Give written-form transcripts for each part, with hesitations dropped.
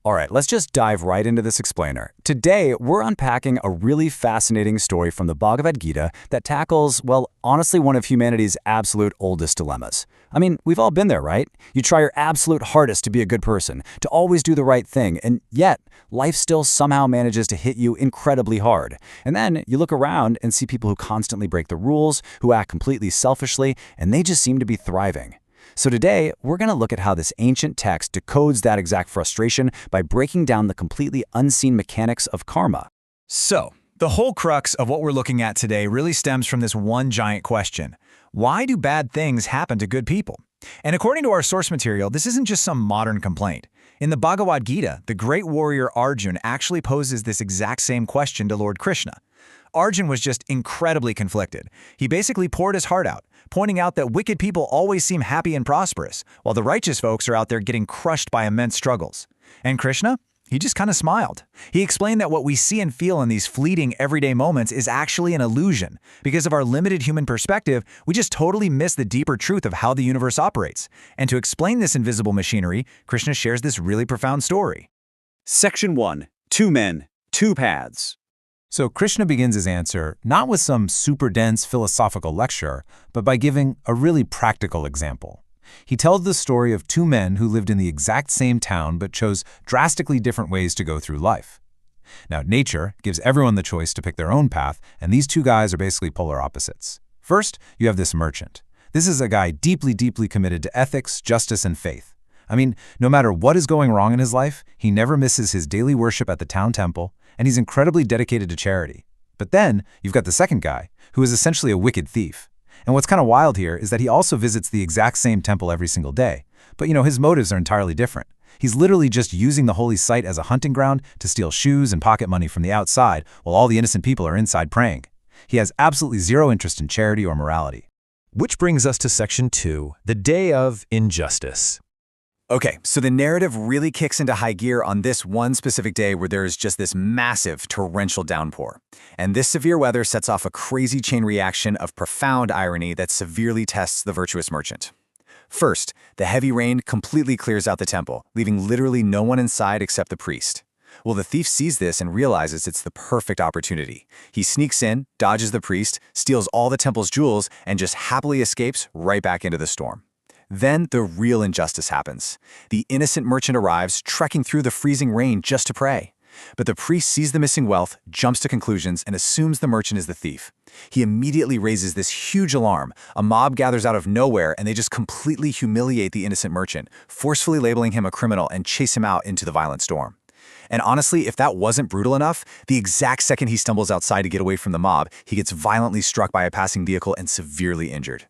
All right, let's just dive right into this explainer. Today, we're unpacking a really fascinating story from the Bhagavad Gita that tackles, well, honestly, one of humanity's absolute oldest dilemmas. I mean, we've all been there, right? You try your absolute hardest to be a good person, to always do the right thing, and yet, life still somehow manages to hit you incredibly hard. And then you look around and see people who constantly break the rules, who act completely selfishly, and they just seem to be thriving. So today, we're going to look at how this ancient text decodes that exact frustration by breaking down the completely unseen mechanics of karma. So, the whole crux of what we're looking at today really stems from this one giant question. Why do bad things happen to good people? And according to our source material, this isn't just some modern complaint. In the Bhagavad Gita, the great warrior Arjun actually poses this exact same question to Lord Krishna. Arjun was just incredibly conflicted. He basically poured his heart out, pointing out that wicked people always seem happy and prosperous, while the righteous folks are out there getting crushed by immense struggles. And Krishna? He just kind of smiled. He explained that what we see and feel in these fleeting everyday moments is actually an illusion. Because of our limited human perspective, we just totally miss the deeper truth of how the universe operates. And to explain this invisible machinery, Krishna shares this really profound story. Section 1. Two men, two paths. So Krishna begins his answer not with some super dense philosophical lecture, but by giving a really practical example. He tells the story of two men who lived in the exact same town but chose drastically different ways to go through life. Now, nature gives everyone the choice to pick their own path, and these two guys are basically polar opposites. First, you have this merchant. This is a guy deeply, deeply committed to ethics, justice, and faith. I mean, no matter what is going wrong in his life, he never misses his daily worship at the town temple, and he's incredibly dedicated to charity. But then, you've got the second guy, who is essentially a wicked thief. And what's kind of wild here is that he also visits the exact same temple every single day. But his motives are entirely different. He's literally just using the holy site as a hunting ground to steal shoes and pocket money from the outside, while all the innocent people are inside praying. He has absolutely zero interest in charity or morality. Which brings us to Section 2, the day of injustice. Okay, so the narrative really kicks into high gear on this one specific day where there is just this massive torrential downpour. And this severe weather sets off a crazy chain reaction of profound irony that severely tests the virtuous merchant. First, the heavy rain completely clears out the temple, leaving literally no one inside except the priest. Well, the thief sees this and realizes it's the perfect opportunity. He sneaks in, dodges the priest, steals all the temple's jewels, and just happily escapes right back into the storm. Then the real injustice happens. The innocent merchant arrives, trekking through the freezing rain just to pray. But the priest sees the missing wealth, jumps to conclusions, and assumes the merchant is the thief. He immediately raises this huge alarm. A mob gathers out of nowhere, and they just completely humiliate the innocent merchant, forcefully labeling him a criminal and chase him out into the violent storm. And honestly, if that wasn't brutal enough, the exact second he stumbles outside to get away from the mob, he gets violently struck by a passing vehicle and severely injured.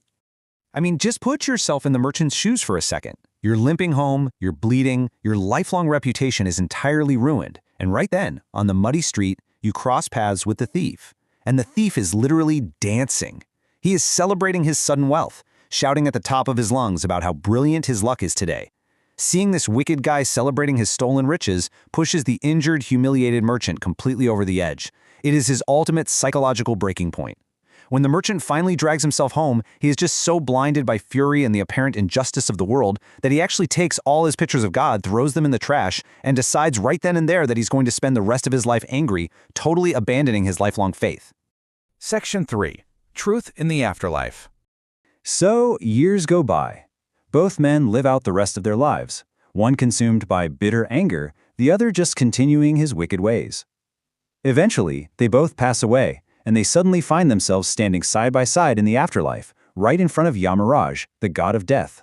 I mean, just put yourself in the merchant's shoes for a second. You're limping home, you're bleeding, your lifelong reputation is entirely ruined. And right then, on the muddy street, you cross paths with the thief. And the thief is literally dancing. He is celebrating his sudden wealth, shouting at the top of his lungs about how brilliant his luck is today. Seeing this wicked guy celebrating his stolen riches pushes the injured, humiliated merchant completely over the edge. It is his ultimate psychological breaking point. When the merchant finally drags himself home, he is just so blinded by fury and the apparent injustice of the world that he actually takes all his pictures of God, throws them in the trash, and decides right then and there that he's going to spend the rest of his life angry, totally abandoning his lifelong faith. Section 3. Truth in the afterlife. So, years go by. Both men live out the rest of their lives, one consumed by bitter anger, the other just continuing his wicked ways. Eventually, they both pass away, and they suddenly find themselves standing side by side in the afterlife, right in front of Yamaraj, the god of death.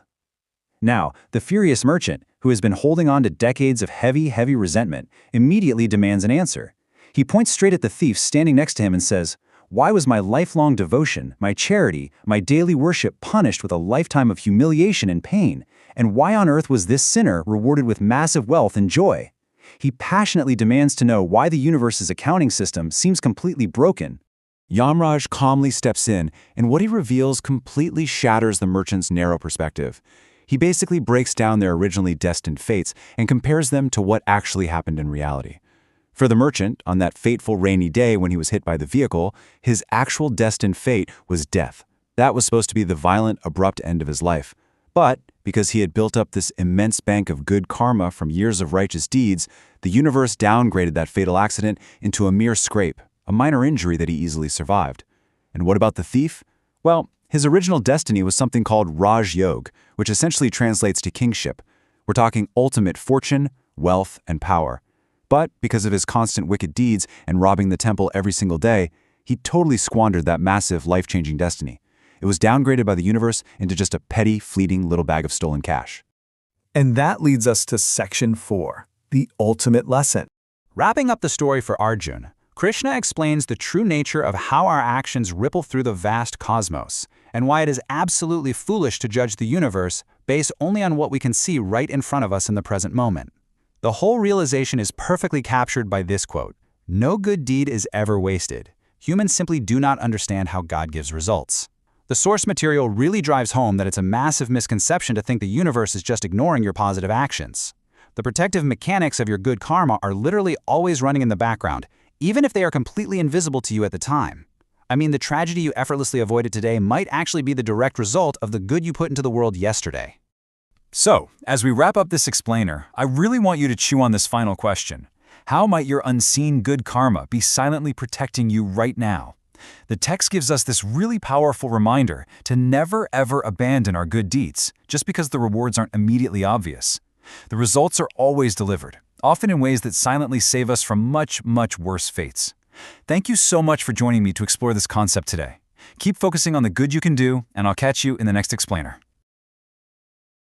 Now, the furious merchant, who has been holding on to decades of heavy, heavy resentment, immediately demands an answer. He points straight at the thief standing next to him and says, "Why was my lifelong devotion, my charity, my daily worship punished with a lifetime of humiliation and pain? And why on earth was this sinner rewarded with massive wealth and joy?" He passionately demands to know why the universe's accounting system seems completely broken. Yamraj calmly steps in, and what he reveals completely shatters the merchant's narrow perspective. He basically breaks down their originally destined fates and compares them to what actually happened in reality. For the merchant, on that fateful rainy day when he was hit by the vehicle, his actual destined fate was death. That was supposed to be the violent, abrupt end of his life. But because he had built up this immense bank of good karma from years of righteous deeds, the universe downgraded that fatal accident into a mere scrape, a minor injury that he easily survived. And what about the thief? Well, his original destiny was something called Raj Yog, which essentially translates to kingship. We're talking ultimate fortune, wealth, and power. But because of his constant wicked deeds and robbing the temple every single day, he totally squandered that massive, life-changing destiny. It was downgraded by the universe into just a petty, fleeting little bag of stolen cash. And that leads us to Section 4, the ultimate lesson. Wrapping up the story for Arjun, Krishna explains the true nature of how our actions ripple through the vast cosmos, and why it is absolutely foolish to judge the universe based only on what we can see right in front of us in the present moment. The whole realization is perfectly captured by this quote: "No good deed is ever wasted. Humans simply do not understand how God gives results." The source material really drives home that it's a massive misconception to think the universe is just ignoring your positive actions. The protective mechanics of your good karma are literally always running in the background, even if they are completely invisible to you at the time. I mean, the tragedy you effortlessly avoided today might actually be the direct result of the good you put into the world yesterday. So, as we wrap up this explainer, I really want you to chew on this final question. How might your unseen good karma be silently protecting you right now? The text gives us this really powerful reminder to never ever abandon our good deeds, just because the rewards aren't immediately obvious. The results are always delivered, often in ways that silently save us from much, much worse fates. Thank you so much for joining me to explore this concept today. Keep focusing on the good you can do, and I'll catch you in the next explainer.